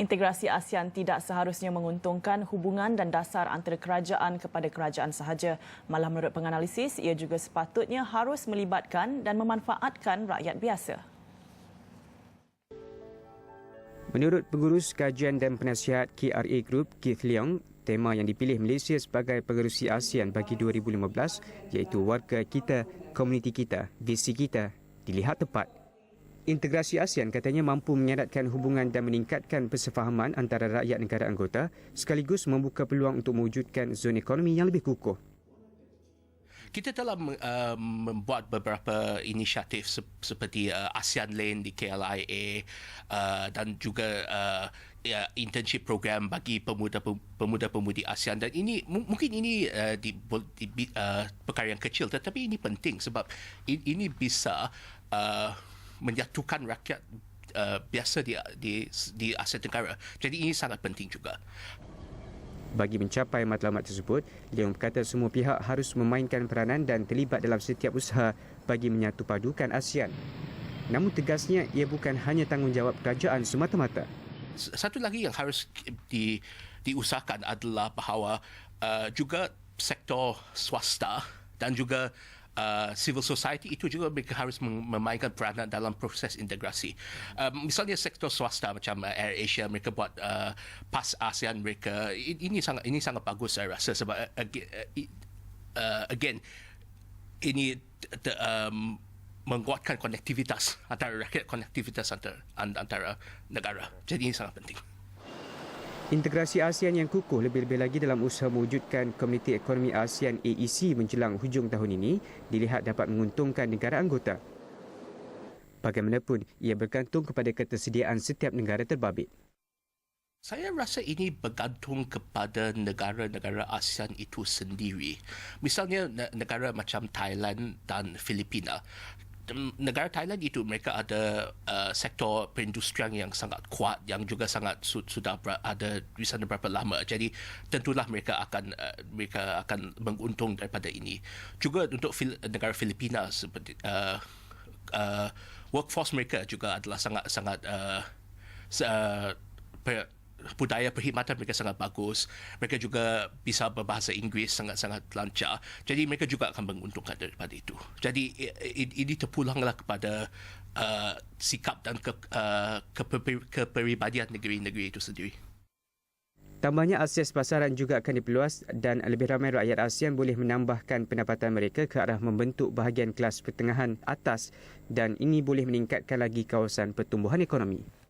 Integrasi ASEAN tidak seharusnya menguntungkan hubungan dan dasar antara kerajaan kepada kerajaan sahaja. Malah menurut penganalisis, ia juga sepatutnya harus melibatkan dan memanfaatkan rakyat biasa. Menurut Pengurus Kajian dan Penasihat KRA Group, Keith Leong, tema yang dipilih Malaysia sebagai pengerusi ASEAN bagi 2015 iaitu warga kita, komuniti kita, visi kita dilihat tepat. Integrasi ASEAN katanya mampu menyeratkan hubungan dan meningkatkan persefahaman antara rakyat negara anggota sekaligus membuka peluang untuk mewujudkan zon ekonomi yang lebih kukuh. Kita telah membuat beberapa inisiatif seperti ASEAN Lane di KLIA dan juga internship program bagi pemuda-pemudi ASEAN, dan ini mungkin ini perkara yang kecil tetapi ini penting sebab ini bisa menjatuhkan rakyat biasa di Asia Tenggara. Jadi ini sangat penting juga. Bagi mencapai matlamat tersebut, Leong berkata semua pihak harus memainkan peranan dan terlibat dalam setiap usaha bagi menyatupadukan ASEAN. Namun tegasnya, ia bukan hanya tanggungjawab kerajaan semata-mata. Satu lagi yang harus diusahakan adalah bahawa juga sektor swasta dan juga civil society itu juga mereka harus memainkan peranan dalam proses integrasi. Misalnya sektor swasta macam Air Asia, mereka buat PAS ASEAN mereka. Ini sangat bagus saya rasa sebab again ini menguatkan konektivitas antara rakyat, konektivitas antara negara. Jadi ini sangat penting. Integrasi ASEAN yang kukuh lebih-lebih lagi dalam usaha mewujudkan Komuniti Ekonomi ASEAN AEC menjelang hujung tahun ini dilihat dapat menguntungkan negara anggota. Bagaimanapun, ia bergantung kepada ketersediaan setiap negara terbabit. Saya rasa ini bergantung kepada negara-negara ASEAN itu sendiri. Misalnya negara macam Thailand dan Filipina. Negara Thailand itu mereka ada sektor perindustrian yang sangat kuat, yang juga sangat sudah ada di sana berapa lama. Jadi tentulah mereka akan menguntung daripada ini. Juga untuk negara Filipina seperti workforce mereka juga adalah sangat budaya perkhidmatan mereka sangat bagus. Mereka juga bisa berbahasa Inggeris sangat-sangat lancar. Jadi mereka juga akan menguntungkan daripada itu. Jadi ini terpulanglah kepada sikap dan kepribadian negeri-negeri itu sendiri. Tambahnya, akses pasaran juga akan diperluas dan lebih ramai rakyat ASEAN boleh menambahkan pendapatan mereka ke arah membentuk bahagian kelas pertengahan atas dan ini boleh meningkatkan lagi kawasan pertumbuhan ekonomi.